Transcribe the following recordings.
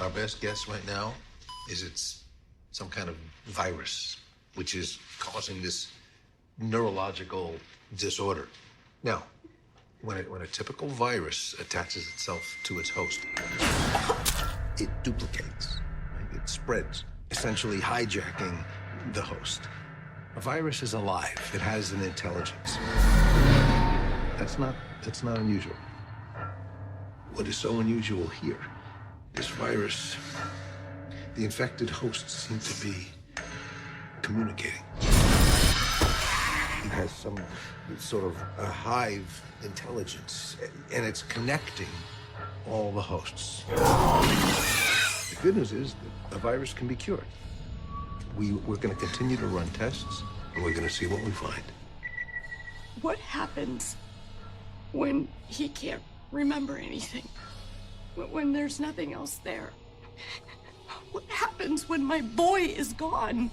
Our best guess right now is it's some kind of virus, which is causing this neurological disorder. Now, when a typical virus attaches itself to its host, it duplicates, right? It spreads, essentially hijacking the host. A virus is alive. It has an intelligence. That's not unusual. What is so unusual here? This virus, the infected hosts seem to be communicating. It has some sort of a hive intelligence, and it's connecting all the hosts. The good news is that the virus can be cured. We're going to continue to run tests, and we're going to see what we find. What happens when he can't remember anything? When there's nothing else there? What happens when my boy is gone?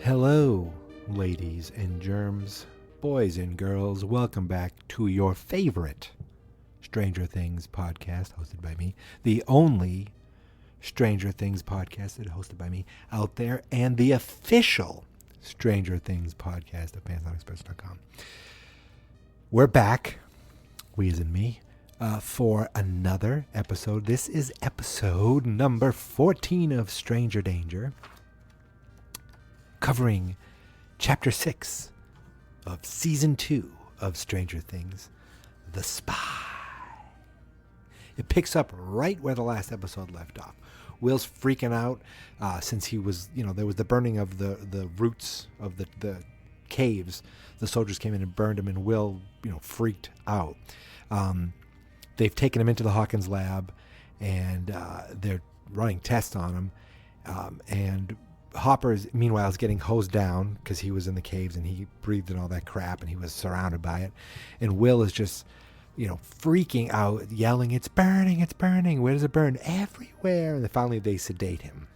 Hello, ladies and germs, boys and girls. Welcome back to your favorite Stranger Things podcast hosted by me, the only Stranger Things podcast that is hosted by me out there, and the official Stranger Things podcast at pantsonexpress.com. We're back, we as in me, for another episode. This is episode number 14 of Stranger Danger, covering Chapter 6 of Season 2 of Stranger Things, The Spy. It picks up right where the last episode left off. Will's freaking out since he was, there was the burning of the roots of the caves. The soldiers came in and burned him, and Will, freaked out. They've taken him into the Hawkins lab, and they're running tests on him. And Hopper, meanwhile, is getting hosed down because he was in the caves and he breathed in all that crap and he was surrounded by it. And Will is just, freaking out, yelling, "It's burning, it's burning. Where does it burn?" Everywhere. And finally they sedate him.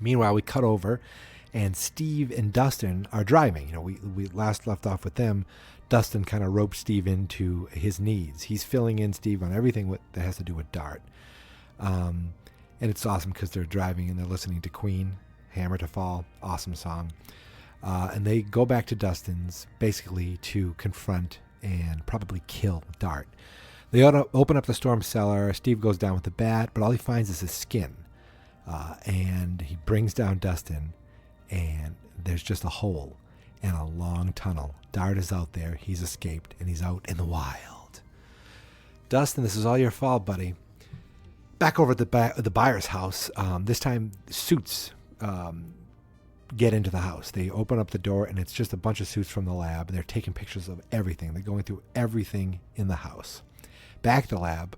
Meanwhile, we cut over and Steve and Dustin are driving. We last left off with them. Dustin kind of roped Steve into his needs. He's filling in Steve on everything that has to do with Dart. And it's awesome because they're driving and they're listening to Queen, Hammer to Fall, awesome song. And they go back to Dustin's basically to confront and probably kill Dart. They open up the storm cellar. Steve goes down with the bat, but all he finds is his skin. And he brings down Dustin, and there's just a hole and a long tunnel. Dart is out there. He's escaped, and he's out in the wild. Dustin, this is all your fault, buddy. Back over at the buyer's house, this time suits get into the house. They open up the door, and it's just a bunch of suits from the lab. They're taking pictures of everything. They're going through everything in the house. Back at the lab,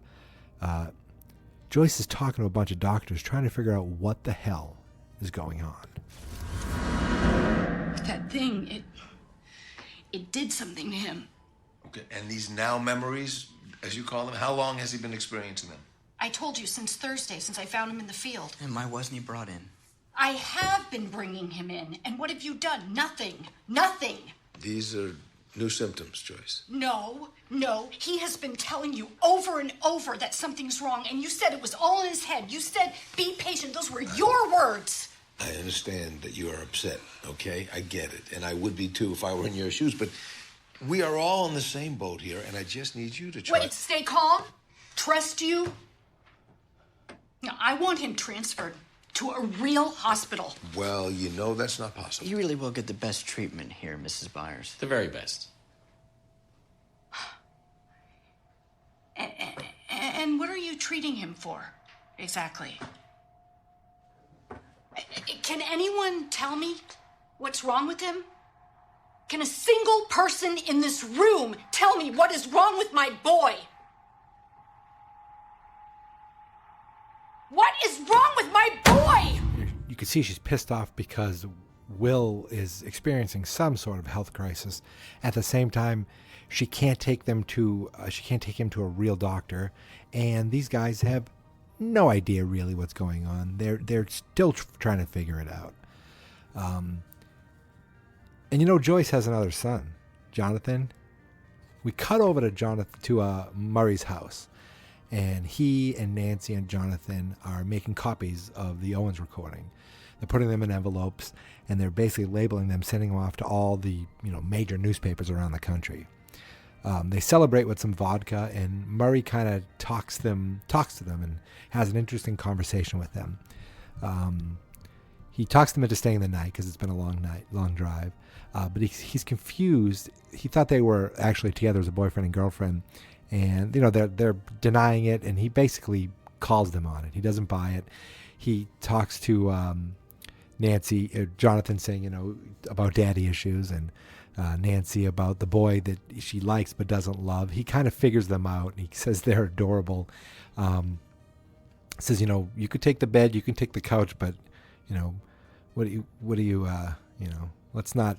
Joyce is talking to a bunch of doctors, trying to figure out what the hell is going on. That thing, it did something to him. Okay, and these now memories, as you call them, how long has he been experiencing them? I told you since Thursday, since I found him in the field. And why wasn't he brought in? I have been bringing him in. And what have you done? Nothing. Nothing. These are new symptoms, Joyce. No. He has been telling you over and over that something's wrong. And you said it was all in his head. You said, be patient. Those were your words. I understand that you are upset, okay? I get it. And I would be, too, if I were in your shoes. But we are all in the same boat here, and I just need you to try... Wait, stay calm? trust you. No, I want him transferred to a real hospital. Well, you know that's not possible. You really will get the best treatment here, Mrs. Byers. The very best. And what are you treating him for, exactly? Can anyone tell me what's wrong with him? Can a single person in this room tell me what is wrong with my boy? What is wrong with my boy? You can see she's pissed off because Will is experiencing some sort of health crisis. At the same time, she can't take him to a real doctor, and these guys have no idea really what's going on. They're still trying to figure it out. And Joyce has another son, Jonathan. We cut over to Murray's house, and he and Nancy and Jonathan are making copies of the Owens recording. They're putting them in envelopes, and they're basically labeling them, sending them off to all the major newspapers around the country. They celebrate with some vodka, and Murray kind of talks to them and has an interesting conversation with them. He talks them into staying the night because it's been a long drive. But he's confused. He thought they were actually together as a boyfriend and girlfriend, and they're denying it. And he basically calls them on it. He doesn't buy it. He talks to Nancy, Jonathan, saying about daddy issues, and Nancy about the boy that she likes but doesn't love. He kind of figures them out. And he says they're adorable. Says you could take the bed, you can take the couch, but what do you let's not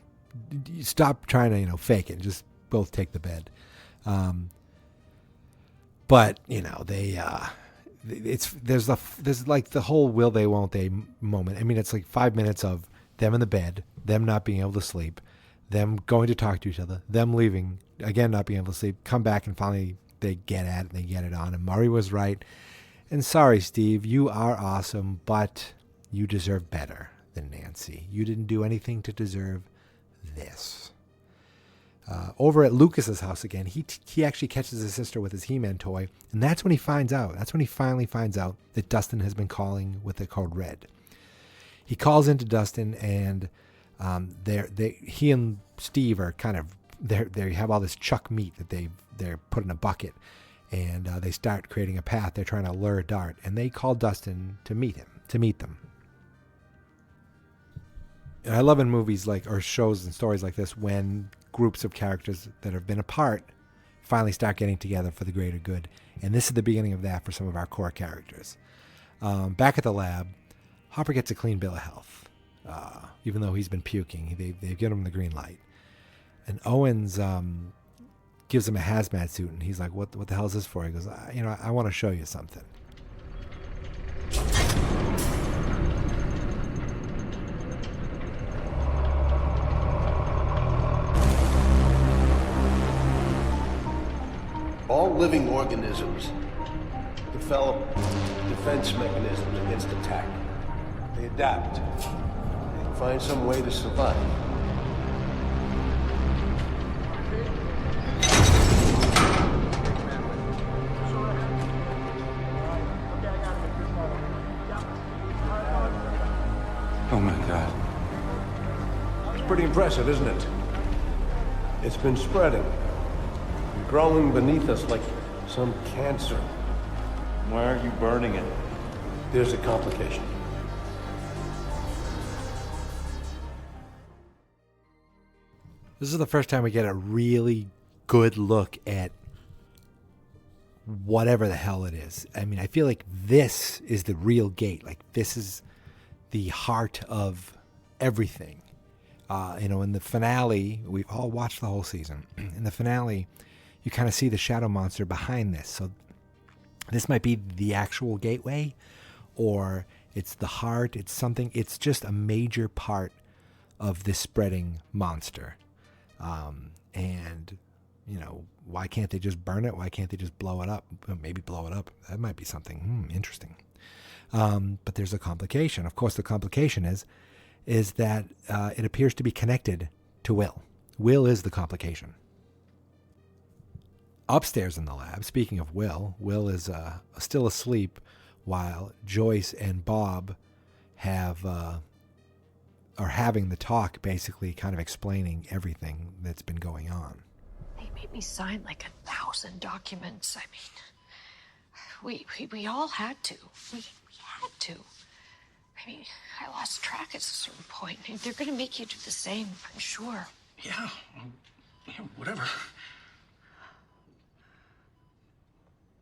stop trying to fake it. Just both take the bed. But there's like the whole will they won't they moment. I mean, it's like 5 minutes of them in the bed, them not being able to sleep, them going to talk to each other, them leaving again, not being able to sleep, come back, and finally they get at it and they get it on. And Murray was right. And sorry, Steve, you are awesome, but you deserve better than Nancy. You didn't do anything to deserve this. Over at Lucas's house again, he actually catches his sister with his He-Man toy, and that's when he finally finds out that Dustin has been calling with the code Red. He calls into Dustin, and he and Steve are kind of they have all this chuck meat that they're put in a bucket, and they start creating a path. They're trying to lure Dart, and they call Dustin to meet them. And I love in movies or shows and stories like this when groups of characters that have been apart finally start getting together for the greater good. And this is the beginning of that for some of our core characters. Back at the lab, Hopper gets a clean bill of health, even though he's been puking. They've given him the green light. And Owens gives him a hazmat suit, and he's like, what the hell is this for? He goes, I want to show you something. All living organisms develop defense mechanisms against attack. They adapt. They find some way to survive. Oh my God. It's pretty impressive, isn't it? It's been spreading. Growing beneath us like some cancer. Why aren't you burning it? There's a complication. This is the first time we get a really good look at whatever the hell it is. I mean, I feel like this is the real gate. Like, this is the heart of everything. In the finale, we've all watched the whole season. In the finale, you kind of see the shadow monster behind this. So this might be the actual gateway, or it's the heart. It's something. It's just a major part of this spreading monster. And why can't they just burn it? Why can't they just blow it up? Maybe blow it up. That might be something interesting. But there's a complication. Of course, the complication is that it appears to be connected to Will. Will is the complication. Upstairs in the lab, speaking of Will is still asleep while Joyce and Bob are having the talk, basically kind of explaining everything that's been going on. They made me sign like 1,000 documents. I mean, we all had to. We had to. I mean, I lost track at a certain point. They're going to make you do the same, I'm sure. Yeah, whatever.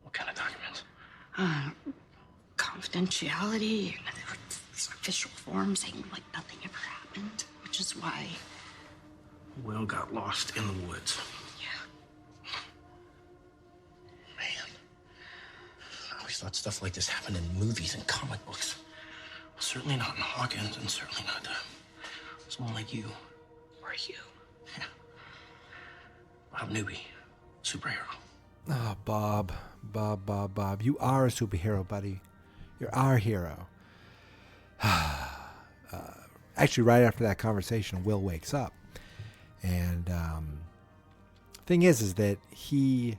What kind of documents? Confidentiality, and these official forms saying like nothing ever happened, which is why. Will got lost in the woods. Yeah. Man, I always thought stuff like this happened in movies and comic books. Well, certainly not in Hawkins, and certainly not someone like you. Or you. Yeah. Bob Newby, superhero. Oh, Bob. You are a superhero, buddy. You're our hero. Actually, right after that conversation, Will wakes up. And thing is that he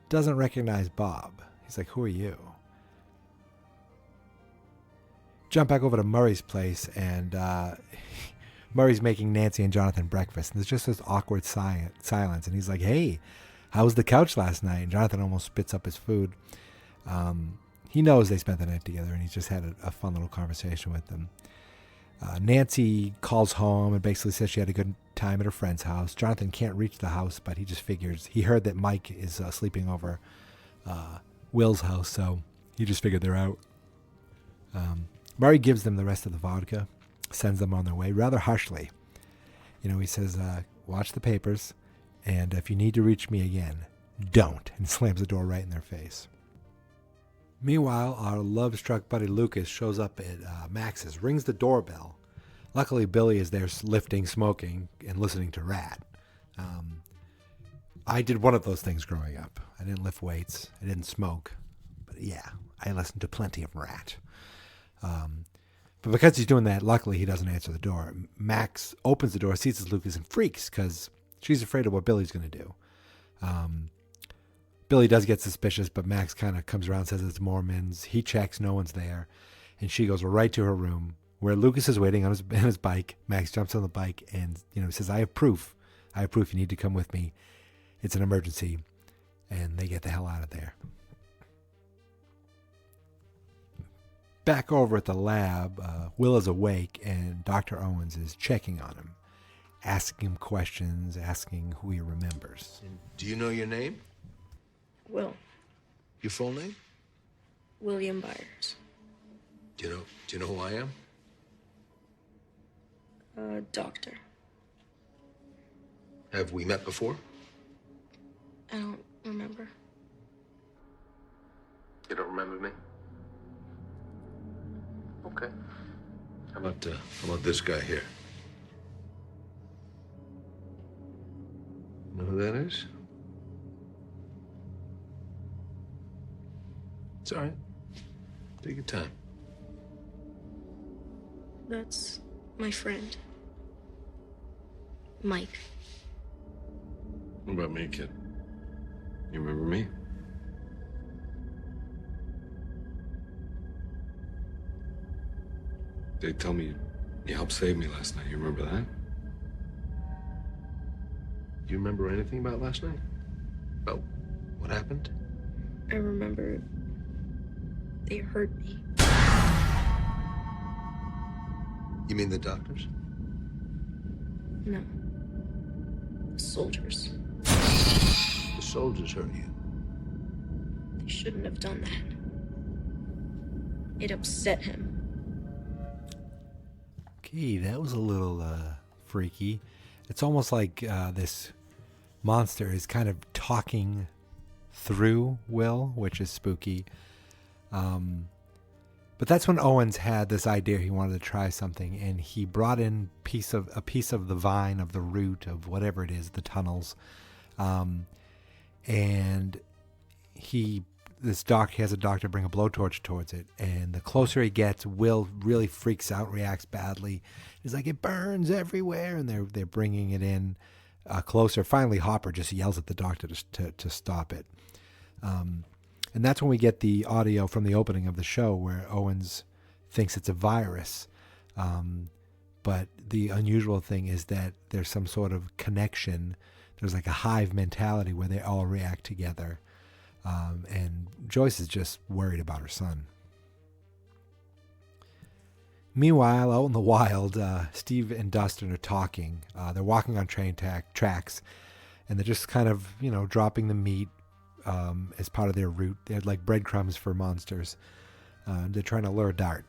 doesn't recognize Bob. He's like, who are you? Jump back over to Murray's place, and Murray's making Nancy and Jonathan breakfast. And there's just this awkward silence. And he's like, hey, how was the couch last night? And Jonathan almost spits up his food. He knows they spent the night together, and he's just had a fun little conversation with them. Nancy calls home and basically says she had a good time at her friend's house. Jonathan can't reach the house, but he just figures, he heard that Mike is sleeping over Will's house, so he just figured they're out. Murray gives them the rest of the vodka, sends them on their way rather harshly. He says, watch the papers, and if you need to reach me again, don't, and slams the door right in their face. Meanwhile, our love-struck buddy Lucas shows up at Max's, rings the doorbell. Luckily, Billy is there lifting, smoking, and listening to Rat. I did one of those things growing up. I didn't lift weights. I didn't smoke. But yeah, I listened to plenty of Rat. But because he's doing that, luckily he doesn't answer the door. Max opens the door, sees it's Lucas, and freaks because she's afraid of what Billy's going to do. Billy does get suspicious, but Max kind of comes around and says it's Mormons. He checks, no one's there. And she goes right to her room where Lucas is waiting on his bike. Max jumps on the bike and, says, I have proof. You need to come with me. It's an emergency. And they get the hell out of there. Back over at the lab, Will is awake and Dr. Owens is checking on him, asking him questions, asking who he remembers. And do you know your name? Will. Your full name? William Byers. Do you know who I am? Doctor. Have we met before? I don't remember. You don't remember me? Okay. How about this guy here? Know who that is? It's all right. Take your time. That's my friend. Mike. What about me, kid? You remember me? They tell me you helped save me last night. You remember that? Do you remember anything about last night? About what happened? I remember they hurt me. You mean the doctors? No. The soldiers. The soldiers hurt you. They shouldn't have done that. It upset him. Okay, that was a little freaky. It's almost like this monster is kind of talking through Will, which is spooky. But that's when Owens had this idea he wanted to try something, and he brought in a piece of the vine, of the root, of whatever it is, the tunnels, and this doc has a doctor bring a blowtorch towards it, and the closer he gets, Will really freaks out, reacts badly. He's like, it burns everywhere, and they're bringing it in. closer. Finally, Hopper just yells at the doctor to stop it. And that's when we get the audio from the opening of the show where Owens thinks it's a virus. But the unusual thing is that there's some sort of connection. There's like a hive mentality where they all react together. And Joyce is just worried about her son. Meanwhile, out in the wild, Steve and Dustin are talking. They're walking on train tracks, and they're just kind of, dropping the meat as part of their route. They're like breadcrumbs for monsters. They're trying to lure Dart.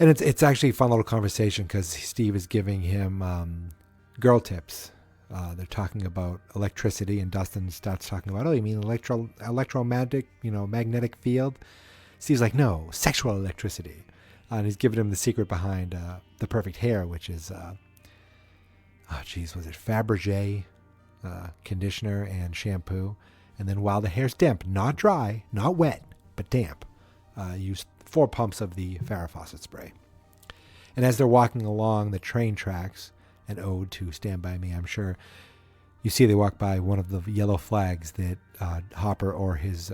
And it's actually a fun little conversation because Steve is giving him girl tips. They're talking about electricity, and Dustin starts talking about, oh, you mean electromagnetic, magnetic field? Steve's like, no, sexual electricity. And he's giving him the secret behind the perfect hair, which is, was it Fabergé conditioner and shampoo. And then while the hair's damp, not dry, not wet, but damp, use 4 pumps of the Farrah Fawcett spray. And as they're walking along the train tracks, an ode to Stand By Me, I'm sure, you see they walk by one of the yellow flags that Hopper or his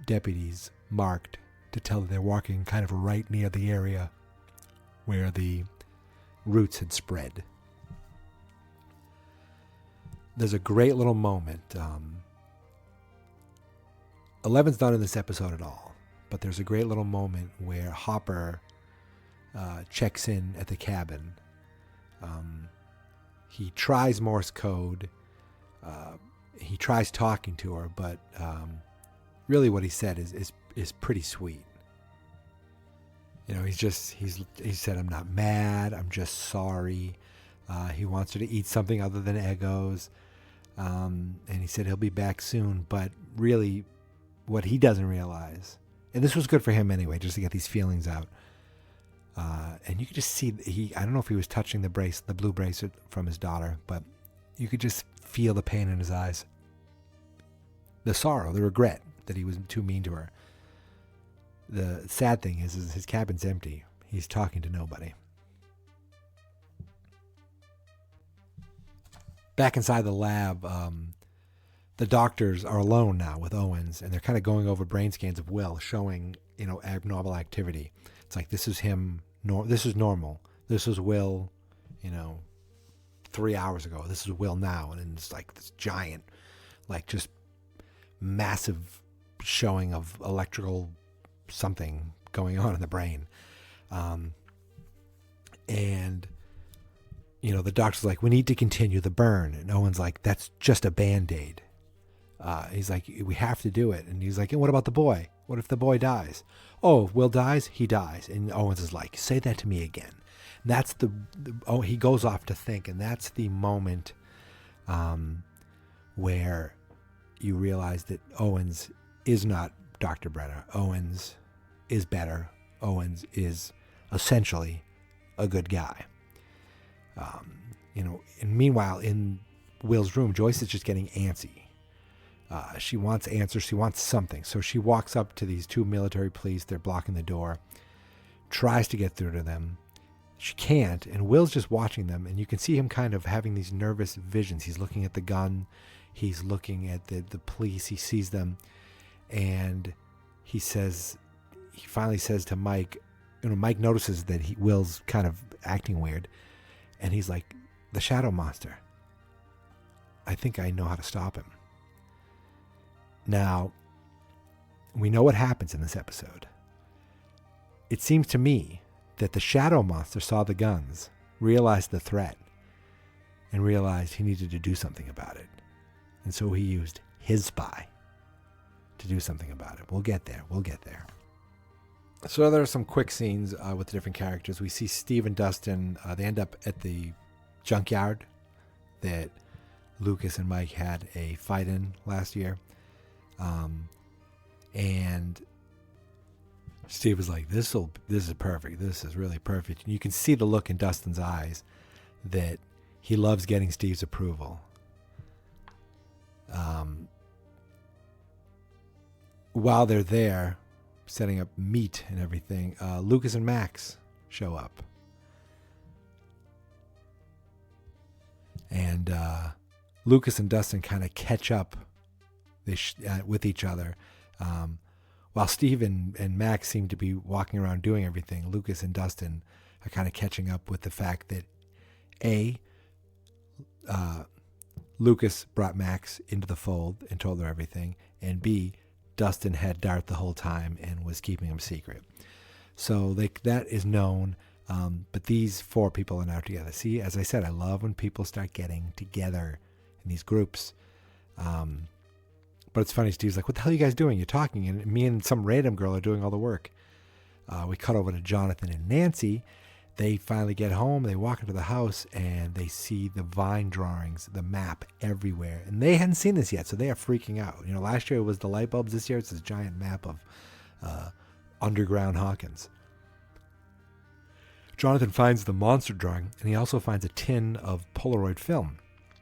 deputies marked to tell that they're walking kind of right near the area where the roots had spread. There's a great little moment. 11's not in this episode at all, but there's a great little moment where Hopper checks in at the cabin. He tries Morse code. He tries talking to her, but really what he said is pretty sweet. He said, I'm not mad, I'm just sorry. He wants her to eat something other than Eggos. And he said he'll be back soon, but really what he doesn't realize, and this was good for him anyway, just to get these feelings out. And you could just see, I don't know if he was touching the blue bracelet from his daughter, but you could just feel the pain in his eyes. The sorrow, the regret that he was too mean to her. The sad thing is his cabin's empty. He's talking to nobody. Back inside the lab, the doctors are alone now with Owens, and they're kind of going over brain scans of Will, showing, abnormal activity. It's like, this is him, this is normal. This is Will, 3 hours ago. This is Will now. And it's like this giant, like just massive showing of electrical something going on in the brain. And the doctor's like, we need to continue the burn. And Owen's like, that's just a Band-Aid. He's like, we have to do it. And he's like, and what about the boy? What if the boy dies? Oh, Will dies, he dies. And Owens is like, say that to me again. And that's he goes off to think. And that's the moment where you realize that Owens is not Dr. Brenner. Owens is better. Owens is essentially a good guy. And meanwhile, in Will's room, Joyce is just getting antsy. She wants answers. She wants something. So she walks up to these 2 military police. They're blocking the door. Tries to get through to them. She can't. And Will's just watching them. And you can see him kind of having these nervous visions. He's looking at the gun. He's looking at the police. He sees them. And he finally says to Mike, Mike notices that Will's kind of acting weird. And he's like, the shadow monster. I think I know how to stop him. Now, we know what happens in this episode. It seems to me that the shadow monster saw the guns, realized the threat, and realized he needed to do something about it. And so he used his spy to do something about it. We'll get there. So there are some quick scenes with the different characters. We see Steve and Dustin. They end up at the junkyard that Lucas and Mike had a fight in last year. And Steve was like, this is perfect. This is really perfect. And you can see the look in Dustin's eyes that he loves getting Steve's approval. While they're there, setting up meat and everything, Lucas and Max show up. And Lucas and Dustin kind of catch up with each other. While Steve and Max seem to be walking around doing everything, Lucas and Dustin are kind of catching up with the fact that Lucas brought Max into the fold and told her everything, and B, Dustin had Dart the whole time and was keeping him secret. So that is known, but these four people are now together. See, as I said, I love when people start getting together in these groups. But it's funny, Steve's like, what the hell are you guys doing? You're talking, and me and some random girl are doing all the work. We cut over to Jonathan and Nancy. They finally get home, they walk into the house, and they see the vine drawings, the map everywhere. And they hadn't seen this yet, so they are freaking out. You know, last year it was the light bulbs. This year it's this giant map of underground Hawkins. Jonathan finds the monster drawing, and he also finds a tin of Polaroid film.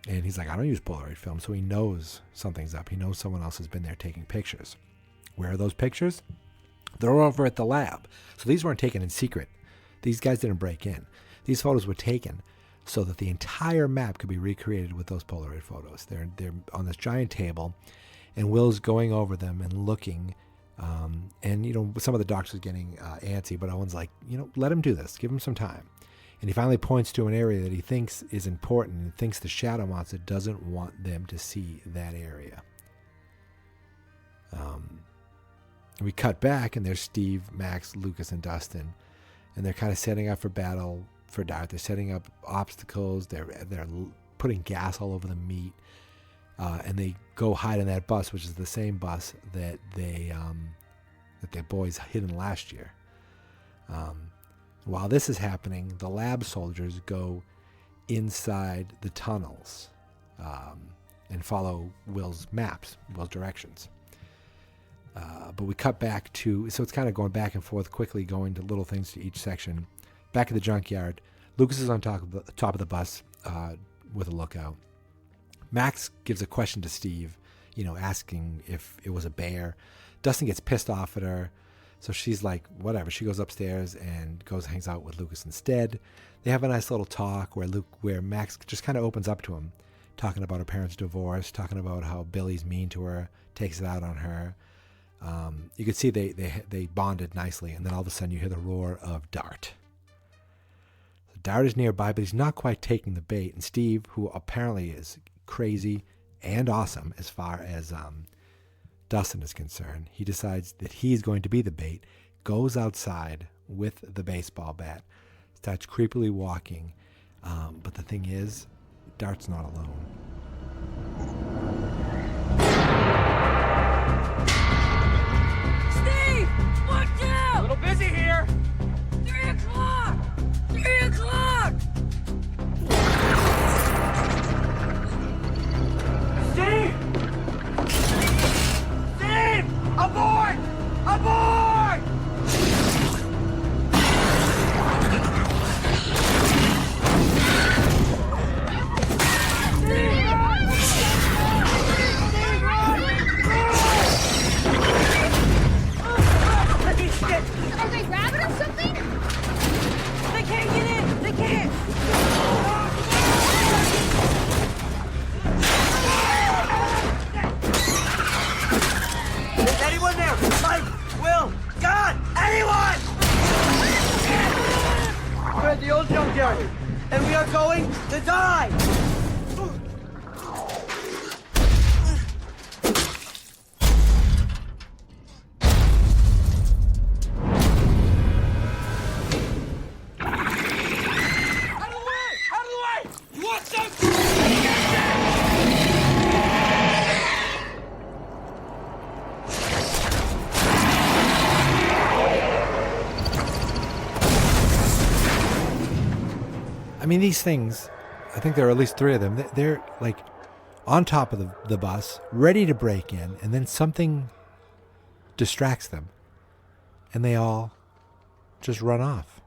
And he's like, I don't use Polaroid film, so he knows something's up. He knows someone else has been there taking pictures. Where are those pictures? They're over at the lab. So these weren't taken in secret. These guys didn't break in. These photos were taken so that the entire map could be recreated with those Polaroid photos. They're on this giant table, and Will's going over them and looking. And, you know, some of the doctors getting antsy, but Owen's like, you know, let him do this. Give him some time. And he finally points to an area that he thinks is important and thinks the shadow monster doesn't want them to see that area. We cut back, and there's Steve, Max, Lucas, and Dustin. And they're kind of setting up for battle for Dart. They're setting up obstacles. They're putting gas all over the meat. And they go hide in that bus, which is the same bus that their boys hid in last year. While this is happening, the lab soldiers go inside the tunnels and follow Will's maps, Will's directions. But we cut back to, so it's kind of going back and forth quickly, going to little things to each section. Back at the junkyard, Lucas is on top of the bus with a lookout. Max gives a question to Steve, you know, asking if it was a bear. Dustin gets pissed off at her, so she's like, whatever. She goes upstairs and hangs out with Lucas instead. They have a nice little talk where Max just kind of opens up to him, talking about her parents' divorce, talking about how Billy's mean to her, takes it out on her. You could see they bonded nicely, and then all of a sudden you hear the roar of Dart. So Dart is nearby, but he's not quite taking the bait, and Steve, who apparently is crazy and awesome as far as Dustin is concerned, he decides that he's going to be the bait, goes outside with the baseball bat, starts creepily walking, but the thing is, Dart's not alone. Steve! Watch out! A little busy here. 3 o'clock! 3 o'clock! Steve! Steve! Aboard! Aboard! Are they rabid or something? They can't get in! They can't! Is anyone there? Mike! Will! God! Anyone! We're at the old junkyard, and we are going to die! I mean, these things, I think there are at least 3 of them. They're like on top of the bus, ready to break in, and then something distracts them, and they all just run off,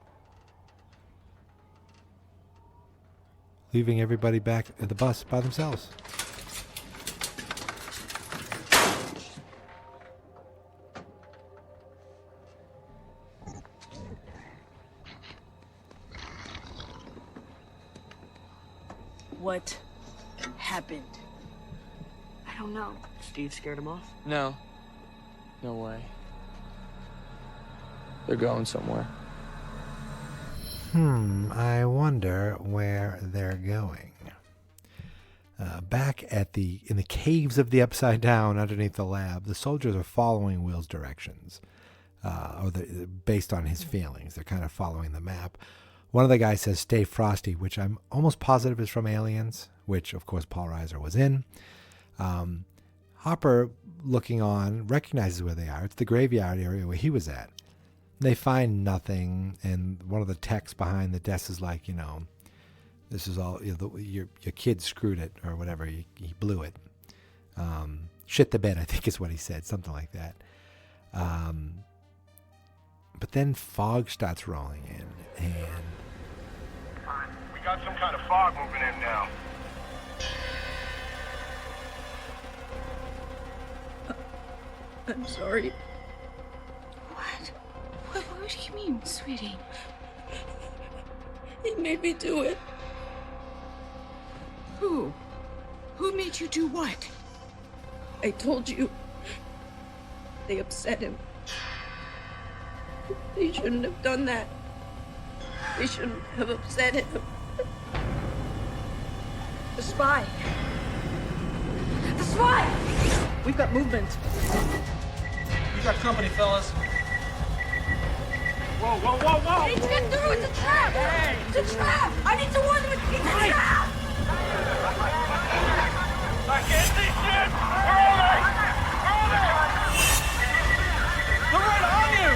leaving everybody back at the bus by themselves. What happened? I don't know. Steve scared him off? No. No way. They're going somewhere. I wonder where they're going. Back in the caves of the Upside Down underneath the lab, the soldiers are following Will's directions, based on his feelings. They're kind of following the map. One of the guys says, "Stay frosty," which I'm almost positive is from Aliens, which, of course, Paul Reiser was in. Hopper, looking on, recognizes where they are. It's the graveyard area where he was at. They find nothing, and one of the techs behind the desk is like, this is all, your kid screwed it, or whatever, he blew it. Shit the bed, I think is what he said, something like that. But then fog starts rolling in, and... We got some kind of fog moving in now. I'm sorry. What? What do you mean, sweetie? He made me do it. Who? Who made you do what? I told you. They upset him. They shouldn't have done that. They shouldn't have upset him. The spy! The spy! We've got movement. We got company, fellas. Whoa, whoa, whoa, whoa! I need to get through! It's a trap! Hey. It's a trap! I need to warn them! It's a trap! I can't see shit! Where are they? Where are they? They're right on you!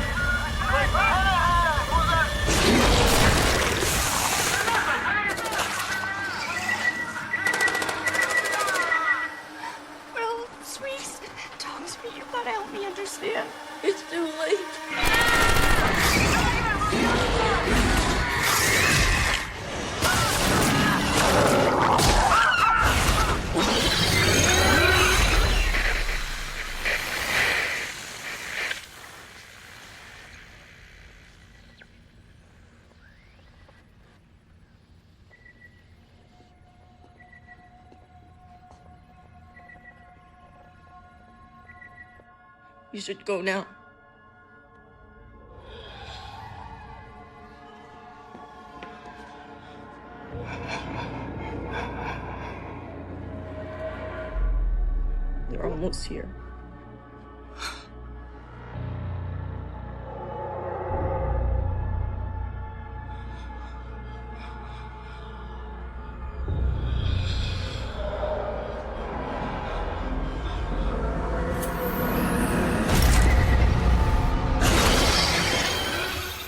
Well, sweet. Talk to me. You've got to help me understand. It's too late. You should go now. They're almost here.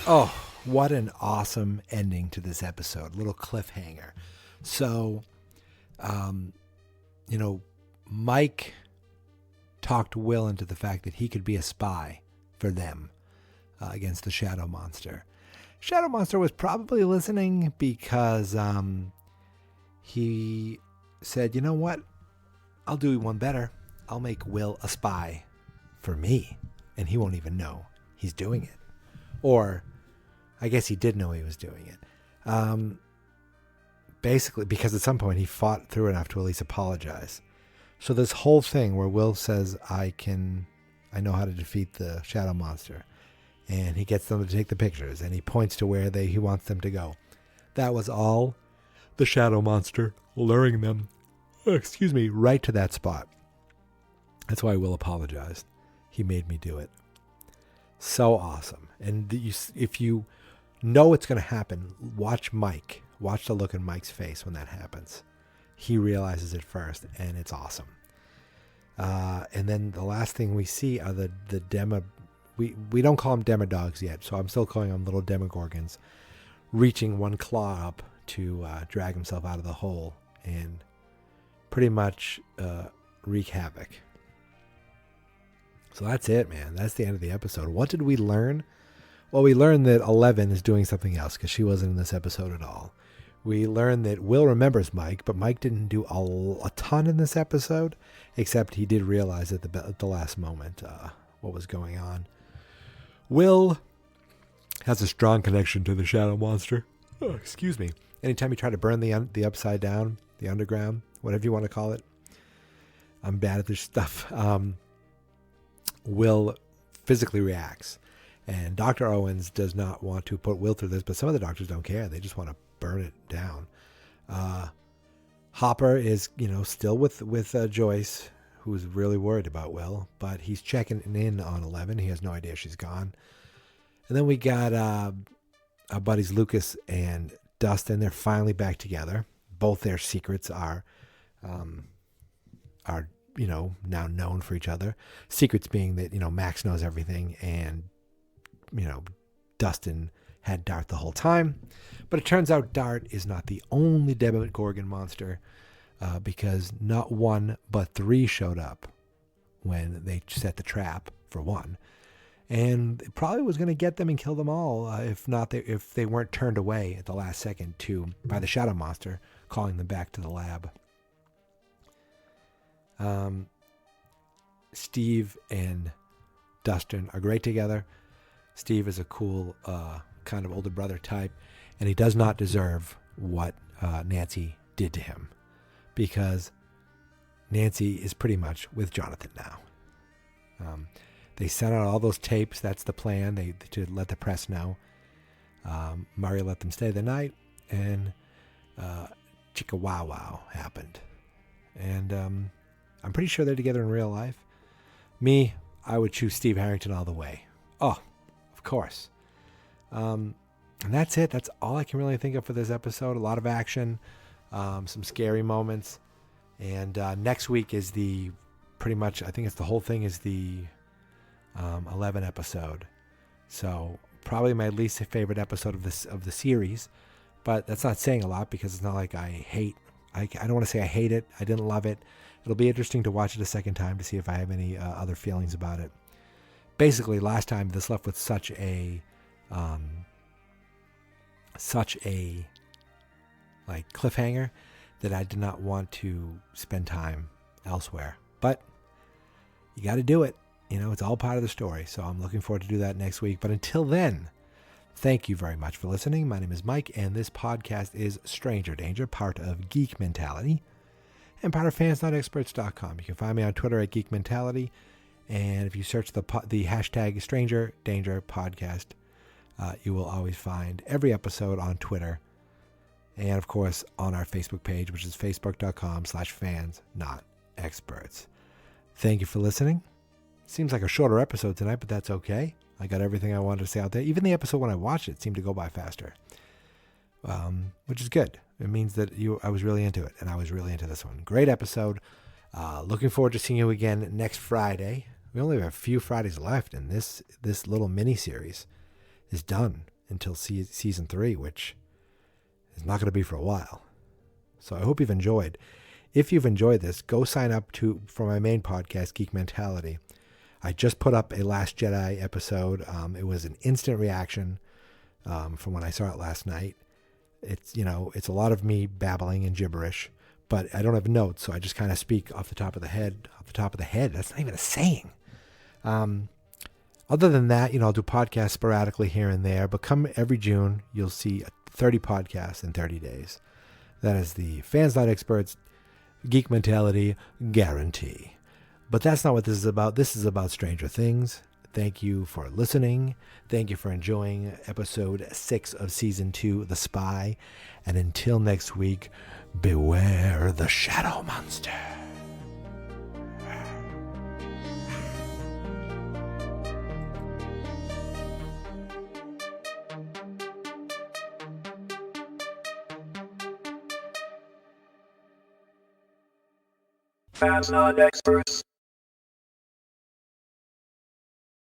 Oh, what an awesome ending to this episode. Little cliffhanger. So, Mike talked Will into the fact that he could be a spy for them against the Shadow Monster. Shadow Monster was probably listening because he said, you know what? I'll do one better. I'll make Will a spy for me, and he won't even know he's doing it. Or I guess he did know he was doing it. Basically, because at some point he fought through enough to at least apologize. So this whole thing where Will says, I know how to defeat the Shadow Monster. And he gets them to take the pictures, and he points to where he wants them to go. That was all the Shadow Monster luring them, right to that spot. That's why Will apologized. He made me do it. So awesome. And if you know it's going to happen, watch Mike. Watch the look in Mike's face when that happens. He realizes it first, and it's awesome. And then the last thing we see are the demo. We don't call them demodogs yet, so I'm still calling them little demogorgons, reaching one claw up to drag himself out of the hole and pretty much wreak havoc. So that's it, man. That's the end of the episode. What did we learn? Well, we learned that 11 is doing something else because she wasn't in this episode at all. We learned that Will remembers Mike, but Mike didn't do a ton in this episode, except he did realize at the last moment what was going on. Will has a strong connection to the Shadow Monster. Oh, excuse me. Anytime you try to burn the Upside Down, the underground, whatever you want to call it. I'm bad at this stuff. Will physically reacts. And Dr. Owens does not want to put Will through this, but some of the doctors don't care. They just want to burn it down. Hopper is, still with Joyce, who's really worried about Will, but he's checking in on 11. He has no idea she's gone. And then we got our buddies Lucas and Dustin. They're finally back together. Both their secrets are now known for each other. Secrets being that, Max knows everything and, Dustin had Dart the whole time. But it turns out Dart is not the only Demogorgon monster because not one but 3 showed up when they set the trap, for one. And it probably was going to get them and kill them all if they weren't turned away at the last second by the Shadow Monster, calling them back to the lab. Steve and Dustin are great together. Steve is a cool kind of older brother type, and he does not deserve what Nancy did to him, because Nancy is pretty much with Jonathan now. They sent out all those tapes. That's the plan. To let the press know. Mario let them stay the night, and Chicka Wow Wow happened. And I'm pretty sure they're together in real life. Me, I would choose Steve Harrington all the way. Oh, of course. And that's it. That's all I can really think of for this episode. A lot of action, some scary moments. And next week is pretty much, I think it's the whole thing is the 11 episode. So probably my least favorite episode of the series. But that's not saying a lot, because it's not like I don't want to say I hate it. I didn't love it. It'll be interesting to watch it a second time to see if I have any other feelings about it. Basically, last time this left with such a cliffhanger that I did not want to spend time elsewhere. But you got to do it. It's all part of the story. So I'm looking forward to do that next week. But until then, thank you very much for listening. My name is Mike, and this podcast is Stranger Danger, part of Geek Mentality, and part of fansnotexperts.com. You can find me on Twitter at Geek Mentality, and if you search the hashtag Stranger Danger Podcast, you will always find every episode on Twitter, and of course on our Facebook page, which is facebook.com/fansnotexperts. Thank you for listening. Seems like a shorter episode tonight, but that's okay. I got everything I wanted to say out there. Even the episode when I watched it seemed to go by faster, which is good. It means that I was really into it, and I was really into this one. Great episode. Looking forward to seeing you again next Friday. We only have a few Fridays left, and this little mini-series is done until season 3, which is not going to be for a while. So I hope you've enjoyed. If you've enjoyed this, go sign up for my main podcast, Geek Mentality. I just put up a Last Jedi episode. It was an instant reaction from when I saw it last night. It's a lot of me babbling and gibberish, but I don't have notes, so I just kind of speak off the top of the head. Off the top of the head, that's not even a saying. Other than that, I'll do podcasts sporadically here and there, but come every June, you'll see 30 podcasts in 30 days. That is the Fans Not Experts Geek Mentality guarantee. But that's not what this is about. This is about Stranger Things. Thank you for listening. Thank you for enjoying episode 6 of season 2, The Spy. And until next week, beware the Shadow Monster. Fans Not Experts.